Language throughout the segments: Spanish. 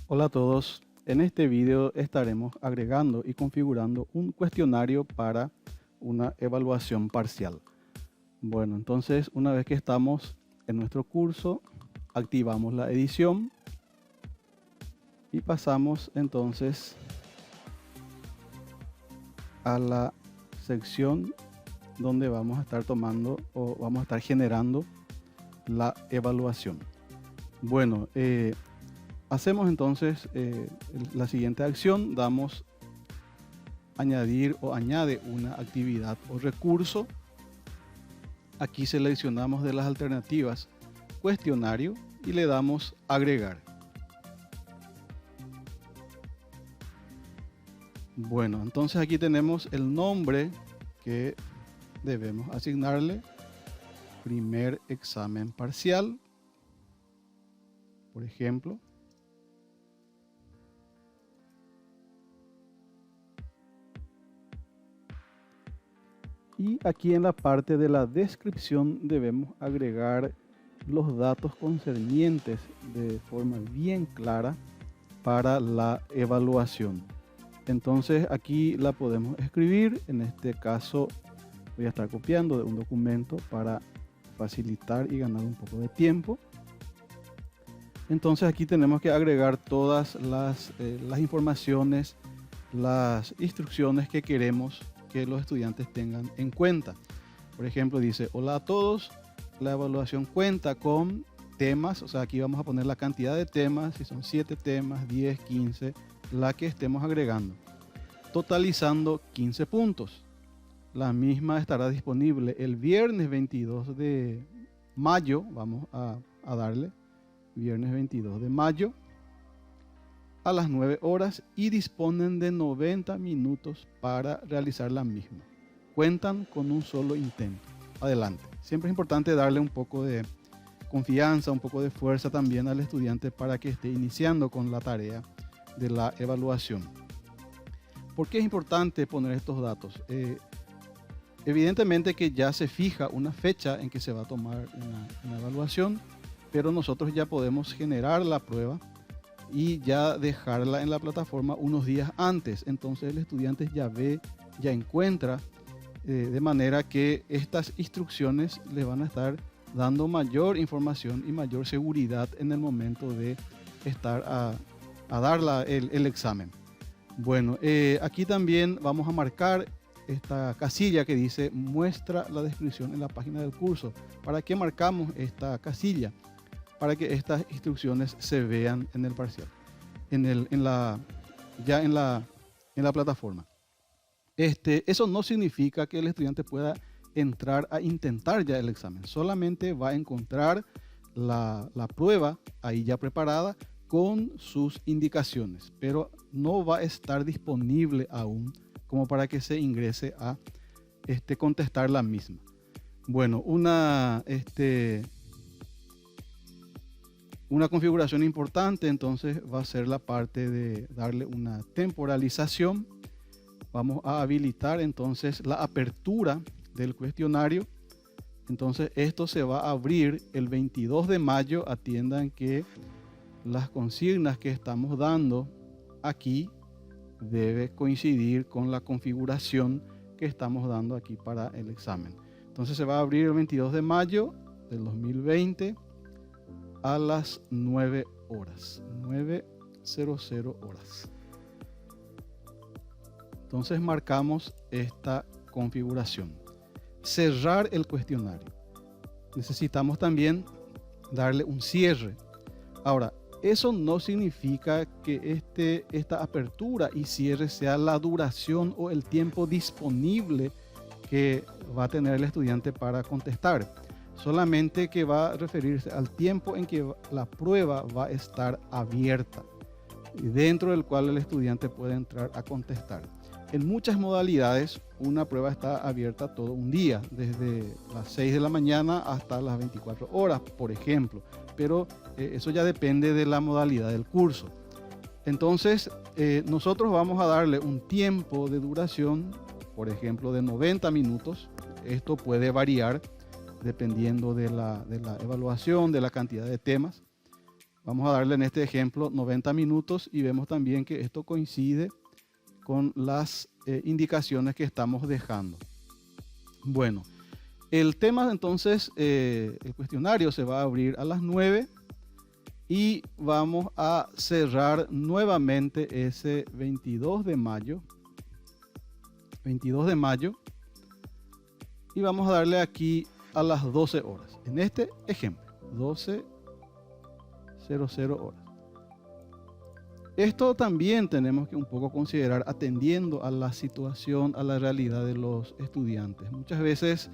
Hola a todos, en este video estaremos agregando y configurando un cuestionario para una evaluación parcial. Bueno, entonces una vez que estamos en nuestro curso, activamos la edición y pasamos entonces a la sección donde vamos a estar tomando o vamos a estar generando la evaluación. Bueno, hacemos entonces la siguiente acción, damos añadir o añade una actividad o recurso. Aquí seleccionamos de las alternativas cuestionario y le damos agregar. Bueno, entonces aquí tenemos el nombre que debemos asignarle, primer examen parcial, por ejemplo. Y aquí en la parte de la descripción debemos agregar los datos concernientes de forma bien clara para la evaluación. Entonces aquí la podemos escribir, en este caso voy a estar copiando de un documento para facilitar y ganar un poco de tiempo. Entonces aquí tenemos que agregar todas las informaciones, las instrucciones que queremos que los estudiantes tengan en cuenta. Por ejemplo, dice: hola a todos, la evaluación cuenta con temas, o sea, aquí vamos a poner la cantidad de temas, si son 7 temas, 10, 15, la que estemos agregando, totalizando 15 puntos. La misma estará disponible el viernes 22 de mayo, vamos a darle viernes 22 de mayo a las 9 horas y disponen de 90 minutos para realizar la misma. Cuentan con un solo intento. Adelante. Siempre es importante darle un poco de confianza, un poco de fuerza también al estudiante para que esté iniciando con la tarea de la evaluación. ¿Por qué es importante poner estos datos? Evidentemente que ya se fija una fecha en que se va a tomar una evaluación, pero nosotros ya podemos generar la prueba y ya dejarla en la plataforma unos días antes. Entonces el estudiante ya ve, ya encuentra, de manera que estas instrucciones le van a estar dando mayor información y mayor seguridad en el momento de estar a dar el examen. Bueno, aquí también vamos a marcar esta casilla que dice muestra la descripción en la página del curso. ¿Para qué marcamos esta casilla? Para que estas instrucciones se vean en el parcial, en la plataforma. Eso no significa que el estudiante pueda entrar a intentar ya el examen. Solamente va a encontrar la prueba ahí ya preparada con sus indicaciones, pero no va a estar disponible aún como para que se ingrese a contestar la misma. Bueno, una configuración importante entonces va a ser la parte de darle una temporalización. Vamos a habilitar entonces la apertura del cuestionario. Entonces esto se va a abrir el 22 de mayo. Atiendan que las consignas que estamos dando aquí debe coincidir con la configuración que estamos dando aquí para el examen. Entonces se va a abrir el 22 de mayo del 2020 a las 9 horas, 9:00 horas. Entonces marcamos esta configuración. Cerrar el cuestionario. Necesitamos también darle un cierre. Ahora, eso no significa que esta apertura y cierre sea la duración o el tiempo disponible que va a tener el estudiante para contestar. Solamente que va a referirse al tiempo en que la prueba va a estar abierta, dentro del cual el estudiante puede entrar a contestar. En muchas modalidades, una prueba está abierta todo un día, desde las 6 de la mañana hasta las 24 horas, por ejemplo. Pero eso ya depende de la modalidad del curso. Entonces, nosotros vamos a darle un tiempo de duración, por ejemplo, de 90 minutos. Esto puede variar dependiendo de la evaluación, de la cantidad de temas. Vamos a darle en este ejemplo 90 minutos y vemos también que esto coincide con las indicaciones que estamos dejando. Bueno, el tema entonces, el cuestionario se va a abrir a las 9 y vamos a cerrar nuevamente ese 22 de mayo. 22 de mayo. Y vamos a darle aquí a las 12 horas. En este ejemplo, 12:00 horas. Esto también tenemos que un poco considerar atendiendo a la situación, a la realidad de los estudiantes. Muchas veces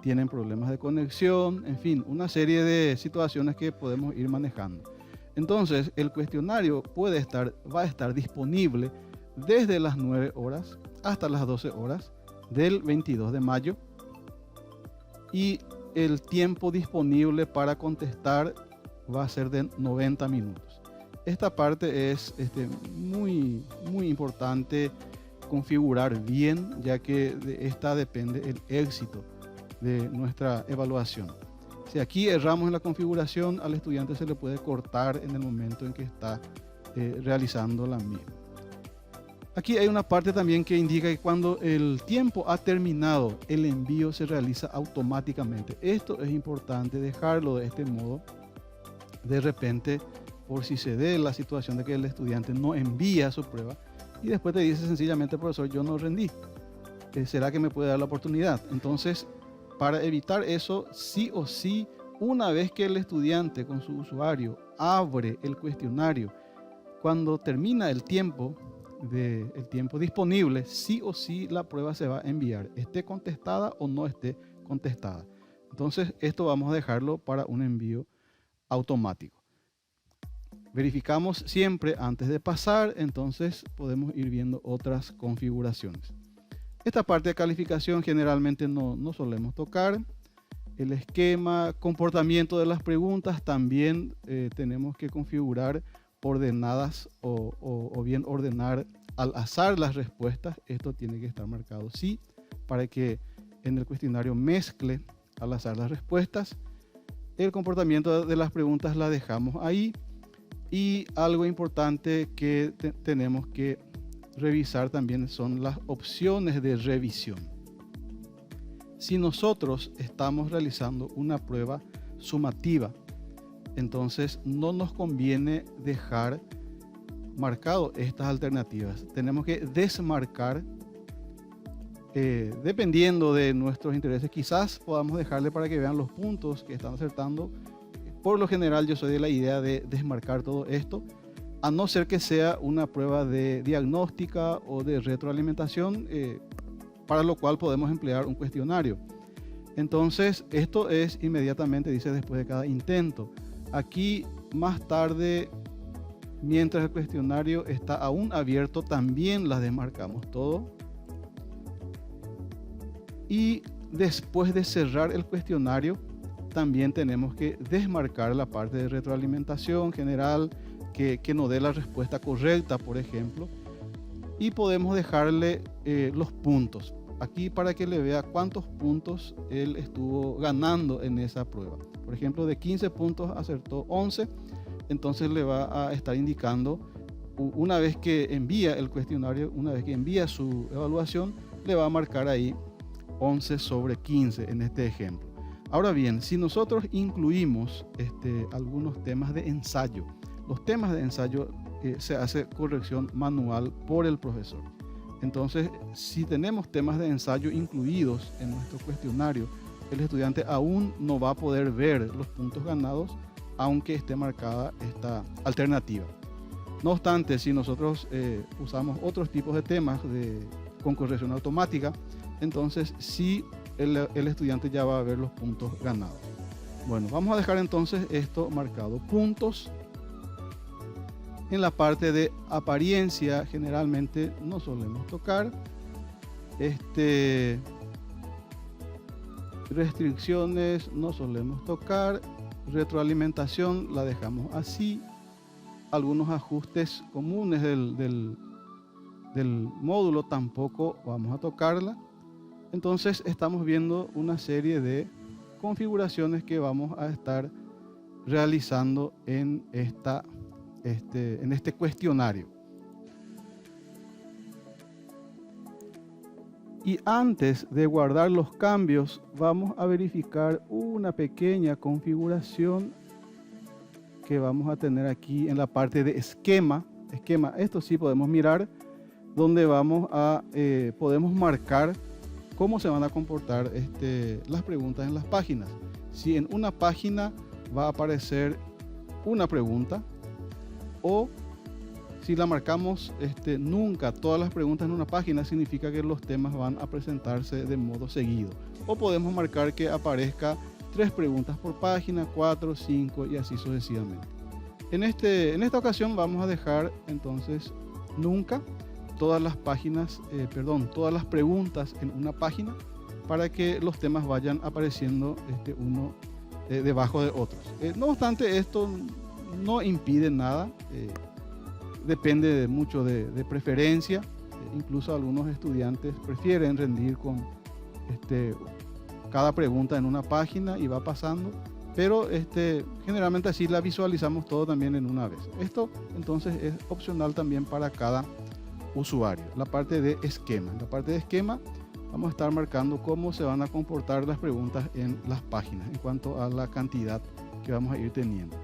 tienen problemas de conexión, en fin, una serie de situaciones que podemos ir manejando. Entonces, el cuestionario va a estar disponible desde las 9 horas hasta las 12 horas del 22 de mayo. Y el tiempo disponible para contestar va a ser de 90 minutos. Esta parte es muy importante configurar bien, ya que de esta depende el éxito de nuestra evaluación. Si aquí erramos en la configuración, al estudiante se le puede cortar en el momento en que está realizando la misma. Aquí hay una parte también que indica que cuando el tiempo ha terminado, el envío se realiza automáticamente. Esto es importante dejarlo de este modo. De repente, por si se dé la situación de que el estudiante no envía su prueba y después te dice sencillamente, profesor, yo no rendí. ¿Será que me puede dar la oportunidad? Entonces, para evitar eso, sí o sí, una vez que el estudiante con su usuario abre el cuestionario, cuando termina el tiempo disponible, sí o sí la prueba se va a enviar, esté contestada o no esté contestada. Entonces, esto vamos a dejarlo para un envío automático. Verificamos siempre antes de pasar, entonces podemos ir viendo otras configuraciones. Esta parte de calificación generalmente no solemos tocar. El esquema, comportamiento de las preguntas, también tenemos que configurar ordenadas o bien ordenar al azar las respuestas. Esto tiene que estar marcado sí, para que en el cuestionario mezcle al azar las respuestas. El comportamiento de las preguntas la dejamos ahí. Y algo importante que tenemos que revisar también son las opciones de revisión. Si nosotros estamos realizando una prueba sumativa, entonces no nos conviene dejar marcado estas alternativas. Tenemos que desmarcar, dependiendo de nuestros intereses. Quizás podamos dejarle para que vean los puntos que están acertando. Por lo general yo soy de la idea de desmarcar todo esto, a no ser que sea una prueba de diagnóstica o de retroalimentación, para lo cual podemos emplear un cuestionario. Entonces esto es inmediatamente, dice después de cada intento. Aquí más tarde, mientras el cuestionario está aún abierto, también las desmarcamos todo. Y después de cerrar el cuestionario, también tenemos que desmarcar la parte de retroalimentación general que nos dé la respuesta correcta, por ejemplo. Y podemos dejarle los puntos. Aquí para que le vea cuántos puntos él estuvo ganando en esa prueba. Por ejemplo, de 15 puntos acertó 11. Entonces le va a estar indicando, una vez que envía el cuestionario, una vez que envía su evaluación, le va a marcar ahí 11 sobre 15 en este ejemplo. Ahora bien, si nosotros incluimos algunos temas de ensayo, los temas de ensayo se hace corrección manual por el profesor. Entonces, si tenemos temas de ensayo incluidos en nuestro cuestionario, el estudiante aún no va a poder ver los puntos ganados, aunque esté marcada esta alternativa. No obstante, si nosotros usamos otros tipos de temas con corrección automática, entonces sí el estudiante ya va a ver los puntos ganados. Bueno, vamos a dejar entonces esto marcado. Puntos. En la parte de apariencia generalmente no solemos tocar. Restricciones no solemos tocar. Retroalimentación la dejamos así. Algunos ajustes comunes del módulo tampoco vamos a tocarla. Entonces estamos viendo una serie de configuraciones que vamos a estar realizando en este cuestionario. Y antes de guardar los cambios, vamos a verificar una pequeña configuración que vamos a tener aquí en la parte de esquema. Esto sí podemos mirar, donde podemos marcar cómo se van a comportar las preguntas en las páginas. Si en una página va a aparecer una pregunta, o si la marcamos nunca todas las preguntas en una página, significa que los temas van a presentarse de modo seguido. O podemos marcar que aparezca 3 preguntas por página, 4, 5 y así sucesivamente. En esta ocasión vamos a dejar entonces nunca todas las preguntas en una página, para que los temas vayan apareciendo uno debajo de otros. No obstante, esto no impide nada. Depende mucho de preferencia. Incluso algunos estudiantes prefieren rendir con cada pregunta en una página y va pasando, pero generalmente así la visualizamos todo también en una vez. Esto entonces es opcional también para cada usuario. La parte de esquema. En la parte de esquema vamos a estar marcando cómo se van a comportar las preguntas en las páginas en cuanto a la cantidad que vamos a ir teniendo.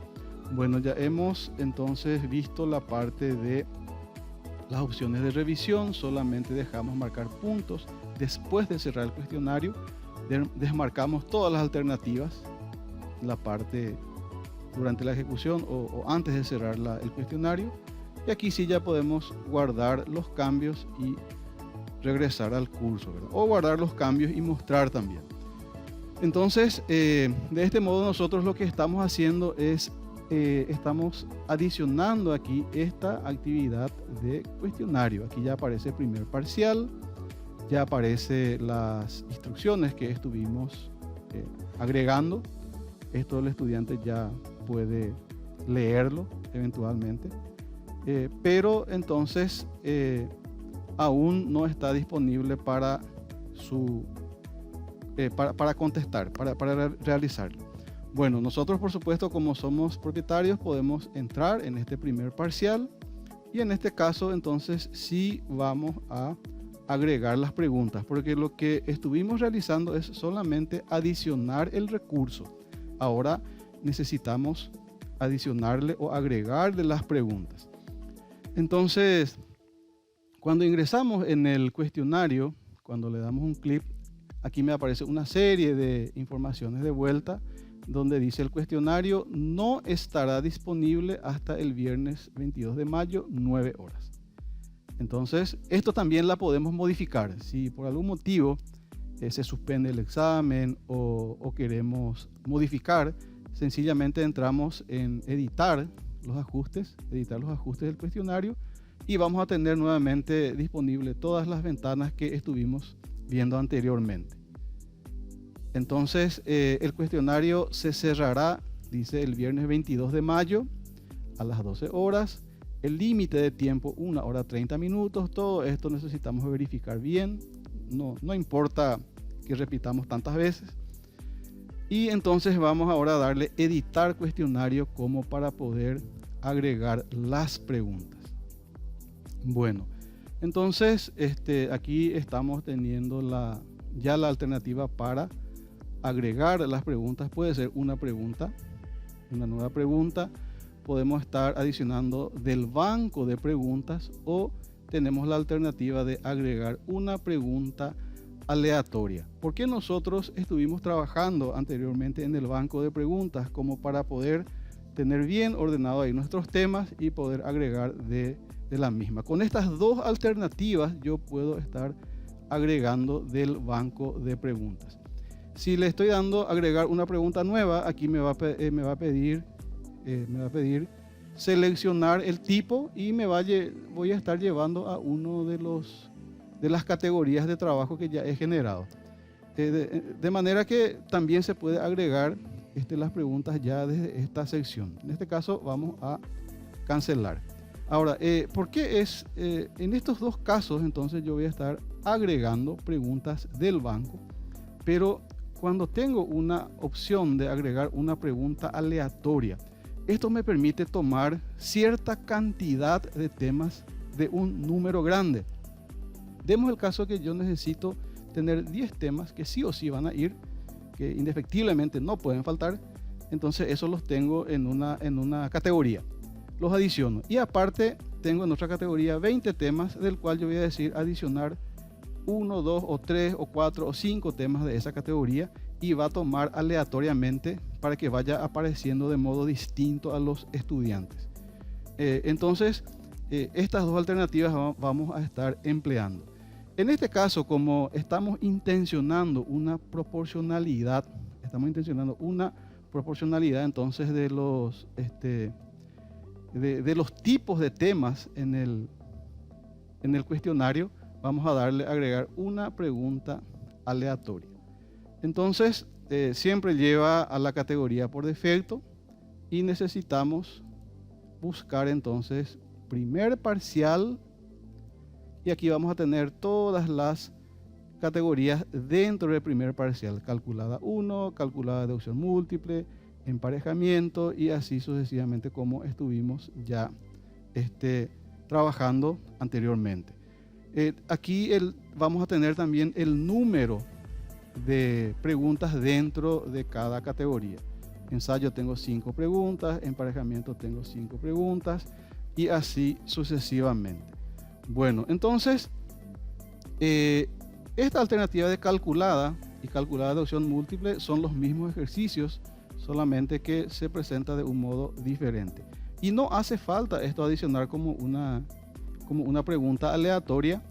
Bueno, ya hemos entonces visto la parte de las opciones de revisión. Solamente dejamos marcar puntos después de cerrar el cuestionario. Desmarcamos todas las alternativas, la parte durante la ejecución o antes de cerrar el cuestionario. Y aquí sí ya podemos guardar los cambios y regresar al curso, ¿verdad? O guardar los cambios y mostrar también. Entonces, de este modo nosotros lo que estamos haciendo es estamos adicionando aquí esta actividad de cuestionario. Aquí ya aparece el primer parcial, ya aparece las instrucciones que estuvimos agregando. Esto el estudiante ya puede leerlo eventualmente, pero entonces aún no está disponible para contestar, para realizarlo. Bueno, nosotros por supuesto, como somos propietarios, podemos entrar en este primer parcial, y en este caso entonces sí vamos a agregar las preguntas, porque lo que estuvimos realizando es solamente adicionar el recurso. Ahora necesitamos adicionarle o agregarle las preguntas. Entonces, cuando ingresamos en el cuestionario, cuando le damos un clic, aquí me aparece una serie de informaciones de vuelta, donde dice: el cuestionario no estará disponible hasta el viernes 22 de mayo, 9 horas. Entonces, esto también la podemos modificar. Si por algún motivo se suspende el examen o queremos modificar, sencillamente entramos en editar los ajustes del cuestionario, y vamos a tener nuevamente disponible todas las ventanas que estuvimos viendo anteriormente. Entonces, el cuestionario se cerrará, dice, el viernes 22 de mayo a las 12 horas. El límite de tiempo, 1 hora 30 minutos. Todo esto necesitamos verificar bien. No importa que repitamos tantas veces. Y entonces vamos ahora a darle editar cuestionario como para poder agregar las preguntas. Bueno, entonces aquí estamos teniendo ya la alternativa para agregar las preguntas. Puede ser una nueva pregunta. Podemos estar adicionando del banco de preguntas, o tenemos la alternativa de agregar una pregunta aleatoria. Porque nosotros estuvimos trabajando anteriormente en el banco de preguntas, como para poder tener bien ordenado ahí nuestros temas y poder agregar de la misma. Con estas dos alternativas yo puedo estar agregando del banco de preguntas. Si le estoy dando agregar una pregunta nueva, aquí me va a pedir seleccionar el tipo, y voy a estar llevando a uno de las categorías de trabajo que ya he generado. De manera que también se puede agregar las preguntas ya desde esta sección. En este caso vamos a cancelar. Ahora, ¿por qué en estos dos casos entonces yo voy a estar agregando preguntas del banco? Pero cuando tengo una opción de agregar una pregunta aleatoria, esto me permite tomar cierta cantidad de temas de un número grande. Demos el caso que yo necesito tener 10 temas que sí o sí van a ir, que indefectiblemente no pueden faltar. Entonces eso los tengo en una categoría, los adiciono. Y aparte tengo en otra categoría 20 temas, del cual yo voy a decir adicionar 1, 2 o 3 o 4 o 5 temas de esa categoría, y va a tomar aleatoriamente para que vaya apareciendo de modo distinto a los estudiantes. Entonces estas dos alternativas vamos a estar empleando. En este caso, como estamos intencionando una proporcionalidad, entonces de los tipos de temas en el cuestionario, vamos a agregar una pregunta aleatoria. Entonces, siempre lleva a la categoría por defecto, y necesitamos buscar entonces primer parcial, y aquí vamos a tener todas las categorías dentro del primer parcial: calculada 1, calculada de opción múltiple, emparejamiento, y así sucesivamente, como estuvimos ya trabajando anteriormente. Aquí vamos a tener también el número de preguntas dentro de cada categoría. Ensayo tengo 5 preguntas, emparejamiento tengo 5 preguntas, y así sucesivamente. Bueno, entonces esta alternativa de calculada y calculada de opción múltiple son los mismos ejercicios, solamente que se presenta de un modo diferente. Y no hace falta esto adicionar como una pregunta aleatoria,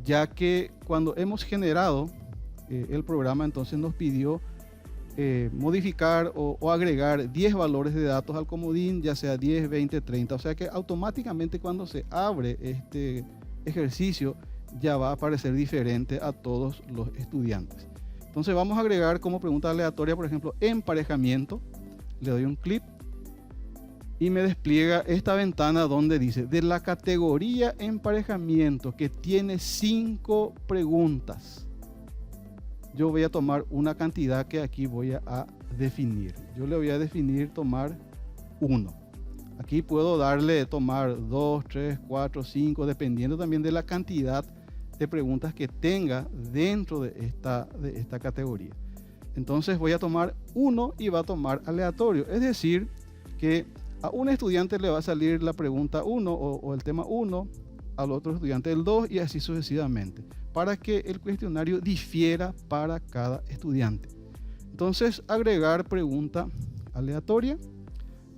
ya que cuando hemos generado el programa, entonces nos pidió modificar o agregar 10 valores de datos al comodín, ya sea 10, 20, 30. O sea que automáticamente cuando se abre este ejercicio ya va a aparecer diferente a todos los estudiantes. Entonces vamos a agregar como pregunta aleatoria, por ejemplo, emparejamiento. Le doy un clic y me despliega esta ventana donde dice: de la categoría emparejamiento, que tiene 5 preguntas, yo voy a tomar una cantidad que aquí voy a definir. Yo le voy a definir tomar 1. Aquí puedo tomar 2, 3, 4, 5, dependiendo también de la cantidad de preguntas que tenga dentro de esta categoría. Entonces voy a tomar 1 y va a tomar aleatorio. Es decir, que a un estudiante le va a salir la pregunta 1 o el tema 1, al otro estudiante el 2, y así sucesivamente, para que el cuestionario difiera para cada estudiante. Entonces, agregar pregunta aleatoria,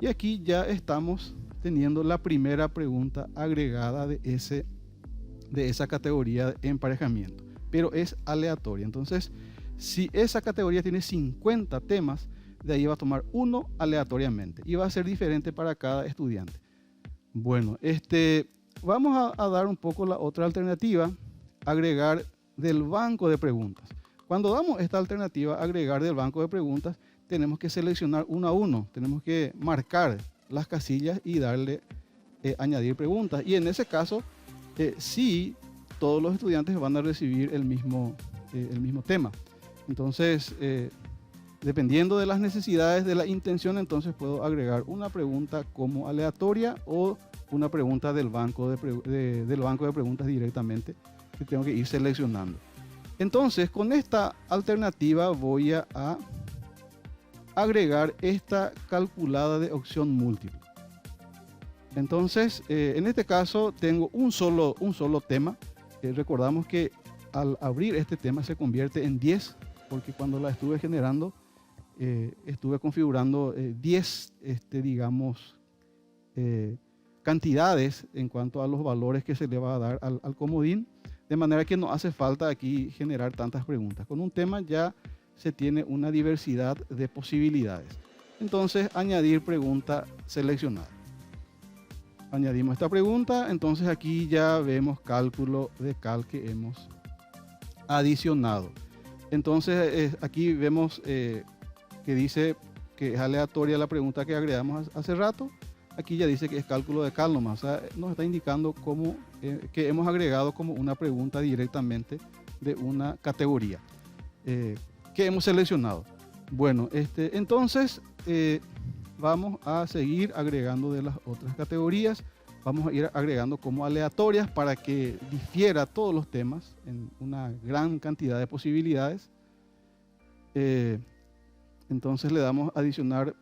y aquí ya estamos teniendo la primera pregunta agregada de esa categoría de emparejamiento, pero es aleatoria. Entonces, si esa categoría tiene 50 temas, de ahí va a tomar 1 aleatoriamente, y va a ser diferente para cada estudiante. Bueno, vamos a dar un poco la otra alternativa: agregar del banco de preguntas. Cuando damos esta alternativa, agregar del banco de preguntas, tenemos que seleccionar uno a uno, tenemos que marcar las casillas y darle añadir preguntas. Y en ese caso, sí, todos los estudiantes van a recibir el mismo tema. Entonces, dependiendo de las necesidades, de la intención, entonces puedo agregar una pregunta como aleatoria o una pregunta del banco de preguntas directamente, que tengo que ir seleccionando. Entonces, con esta alternativa voy a agregar esta calculada de opción múltiple. Entonces, en este caso tengo un solo tema. Recordamos que al abrir este tema se convierte en 10, porque cuando la estuve generando, estuve configurando 10, cantidades en cuanto a los valores que se le va a dar al comodín, de manera que no hace falta aquí generar tantas preguntas. Con un tema ya se tiene una diversidad de posibilidades. Entonces, añadir pregunta seleccionada. Añadimos esta pregunta, entonces aquí ya vemos cálculo de cal que hemos adicionado. Entonces, aquí vemos que dice que es aleatoria la pregunta que agregamos hace rato. Aquí ya dice que es cálculo de cal nomás. O sea, nos está indicando que hemos agregado como una pregunta directamente de una categoría. que hemos seleccionado. Bueno, entonces vamos a seguir agregando de las otras categorías. Vamos a ir agregando como aleatorias para que difiera todos los temas en una gran cantidad de posibilidades. Entonces le damos a adicionar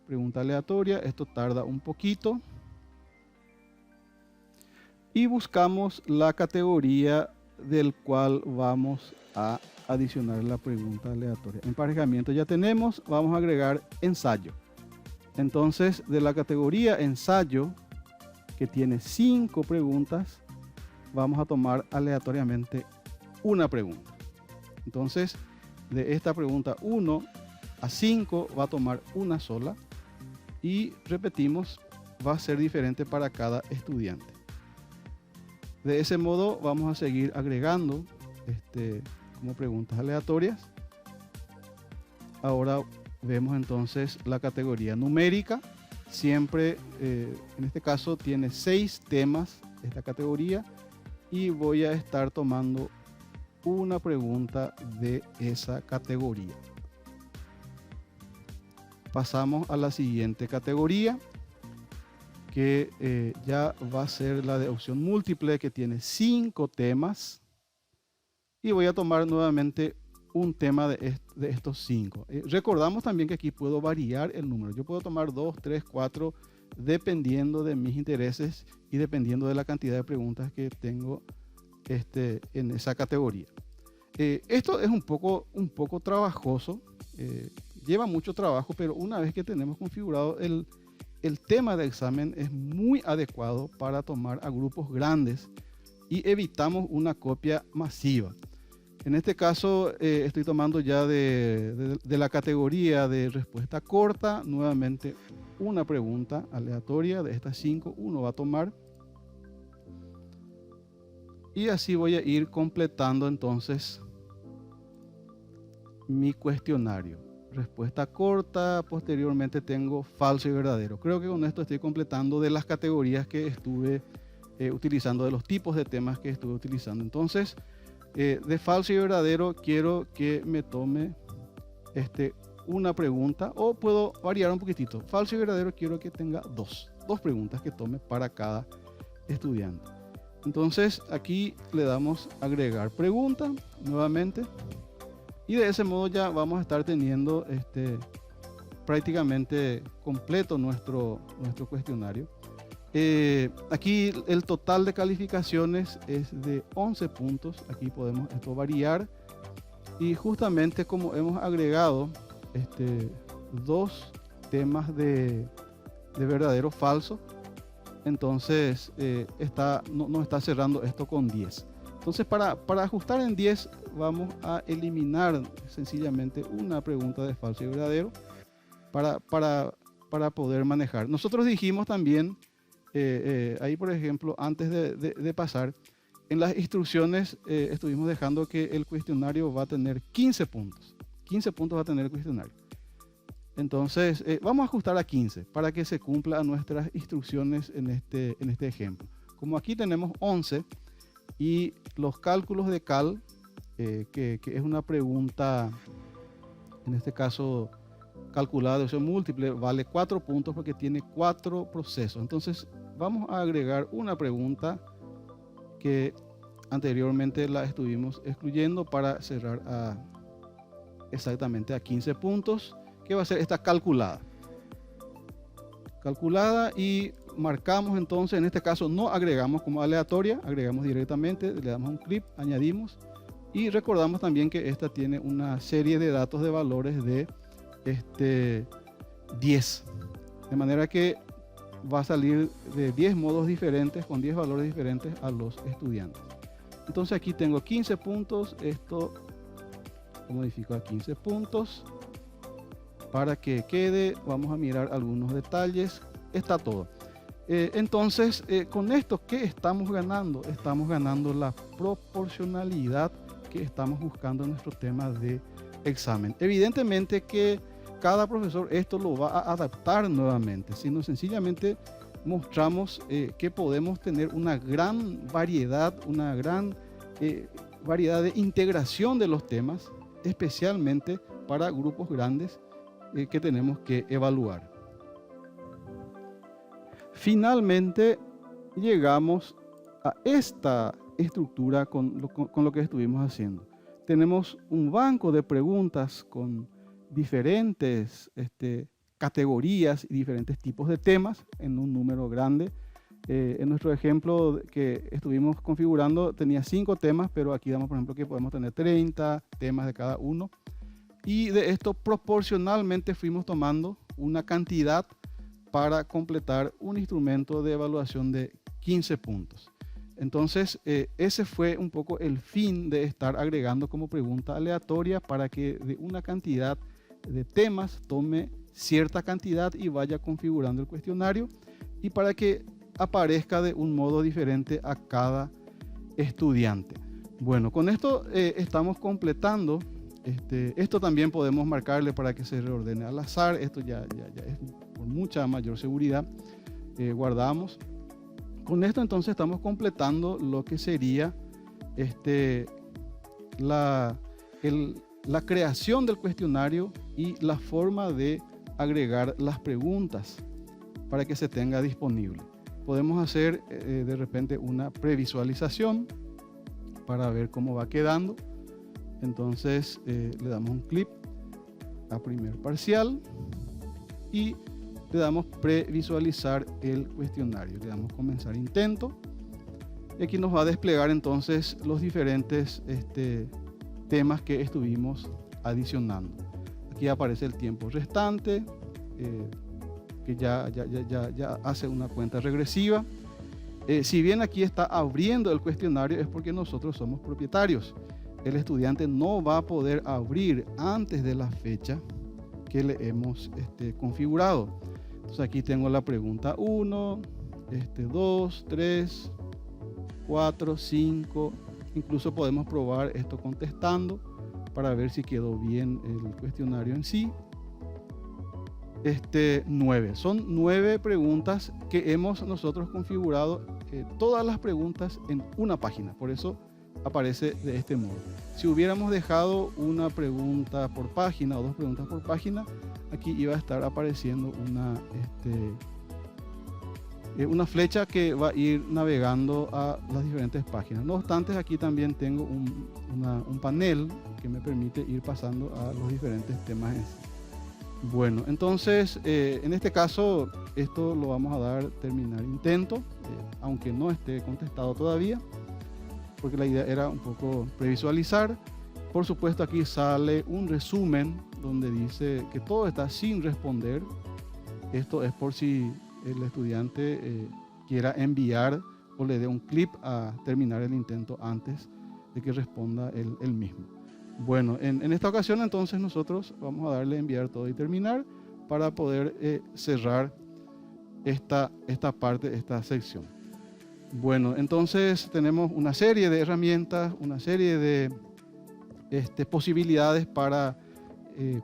pregunta aleatoria. Esto tarda un poquito. Y buscamos la categoría del cual vamos a adicionar la pregunta aleatoria. Emparejamiento ya tenemos, vamos a agregar ensayo. Entonces, de la categoría ensayo, que tiene 5 preguntas, vamos a tomar aleatoriamente una pregunta. Entonces, de esta pregunta 1 a 5 va a tomar una sola y repetimos, va a ser diferente para cada estudiante. De ese modo vamos a seguir agregando como preguntas aleatorias. Ahora vemos entonces la categoría numérica. Siempre, en este caso, tiene 6 temas esta categoría y voy a estar tomando una pregunta de esa categoría. Pasamos a la siguiente categoría, que ya va a ser la de opción múltiple, que tiene 5 temas. Y voy a tomar nuevamente un tema de estos 5. Recordamos también que aquí puedo variar el número. Yo puedo tomar 2, 3, 4, dependiendo de mis intereses y dependiendo de la cantidad de preguntas que tengo en esa categoría. Esto es un poco trabajoso, lleva mucho trabajo, pero una vez que tenemos configurado el tema de examen, es muy adecuado para tomar a grupos grandes y evitamos una copia masiva. En este caso estoy tomando ya de la categoría de respuesta corta, nuevamente una pregunta aleatoria de estas 5, uno va a tomar. Y así voy a ir completando entonces mi cuestionario. Respuesta corta, posteriormente tengo falso y verdadero. Creo que con esto estoy completando de las categorías que estuve utilizando, de los tipos de temas que estuve utilizando. Entonces, de falso y verdadero quiero que me tome una pregunta, o puedo variar un poquitito. Falso y verdadero quiero que tenga dos preguntas que tome para cada estudiante. Entonces aquí le damos agregar pregunta nuevamente y de ese modo ya vamos a estar teniendo prácticamente completo nuestro cuestionario. Aquí el total de calificaciones es de 11 puntos. Aquí podemos esto variar y justamente como hemos agregado dos temas de verdadero falso, entonces nos está cerrando esto con 10. Entonces para ajustar en 10 vamos a eliminar sencillamente una pregunta de falso y verdadero para poder manejar. Nosotros dijimos también ahí, por ejemplo, antes de pasar, en las instrucciones estuvimos dejando que el cuestionario va a tener 15 puntos. 15 puntos va a tener el cuestionario. Entonces, vamos a ajustar a 15 para que se cumpla nuestras instrucciones en este ejemplo. Como aquí tenemos 11 y los cálculos de cal, que es una pregunta, en este caso calculada de opción múltiple, vale 4 puntos porque tiene 4 procesos. Entonces, vamos a agregar una pregunta que anteriormente la estuvimos excluyendo para cerrar exactamente a 15 puntos, que va a ser esta calculada. Calculada, y marcamos entonces, en este caso no agregamos como aleatoria, agregamos directamente, le damos un clic, añadimos y recordamos también que esta tiene una serie de datos de valores de 10. De manera que va a salir de 10 modos diferentes, con 10 valores diferentes a los estudiantes. Entonces aquí tengo 15 puntos, esto lo modifico a 15 puntos. Para que quede, vamos a mirar algunos detalles. Está todo. Entonces, con esto, ¿qué estamos ganando? Estamos ganando la proporcionalidad que estamos buscando en nuestro tema de examen. Evidentemente que cada profesor esto lo va a adaptar nuevamente, sino sencillamente mostramos que podemos tener una gran variedad, de integración de los temas especialmente para grupos grandes que tenemos que evaluar. Finalmente, llegamos a esta estructura con lo que estuvimos haciendo. Tenemos un banco de preguntas con diferentes categorías y diferentes tipos de temas en un número grande. En nuestro ejemplo que estuvimos configurando tenía 5 temas, pero aquí damos por ejemplo que podemos tener 30 temas de cada uno. Y de esto proporcionalmente fuimos tomando una cantidad para completar un instrumento de evaluación de 15 puntos. Entonces, ese fue un poco el fin de estar agregando como pregunta aleatoria para que de una cantidad de temas tome cierta cantidad y vaya configurando el cuestionario y para que aparezca de un modo diferente a cada estudiante. Bueno, con esto estamos completando. Esto también podemos marcarle para que se reordene al azar. Esto ya es por mucha mayor seguridad. Guardamos. Con esto entonces estamos completando lo que sería la creación del cuestionario y la forma de agregar las preguntas para que se tenga disponible. Podemos hacer de repente una previsualización para ver cómo va quedando. Entonces le damos un clic a primer parcial y le damos previsualizar el cuestionario. Le damos comenzar intento y aquí nos va a desplegar entonces los diferentes temas que estuvimos adicionando. Aquí aparece el tiempo restante que ya hace una cuenta regresiva. Si bien aquí está abriendo el cuestionario es porque nosotros somos propietarios. El estudiante no va a poder abrir antes de la fecha que le hemos configurado. Entonces aquí tengo la pregunta 1, 2, 3, 4, 5. Incluso podemos probar esto contestando para ver si quedó bien el cuestionario en sí. 9. Son 9 preguntas que hemos nosotros configurado, todas las preguntas en una página. Por eso aparece de este modo. Si hubiéramos dejado una pregunta por página o 2 preguntas por página, aquí iba a estar apareciendo una flecha que va a ir navegando a las diferentes páginas. No obstante, aquí también tengo un panel que me permite ir pasando a los diferentes temas en sí. Bueno, entonces en este caso esto lo vamos a dar terminar intento, aunque no esté contestado todavía, porque la idea era un poco previsualizar. Por supuesto aquí sale un resumen donde dice que todo está sin responder. Esto es por si el estudiante quiera enviar o le dé un clip a terminar el intento antes de que responda él mismo. Bueno, en esta ocasión entonces nosotros vamos a darle enviar todo y terminar para poder cerrar esta parte, esta sección. Bueno, entonces tenemos una serie de herramientas, una serie de posibilidades para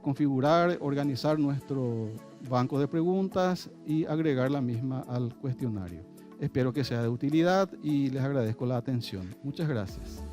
configurar, organizar nuestro banco de preguntas y agregar la misma al cuestionario. Espero que sea de utilidad y les agradezco la atención. Muchas gracias.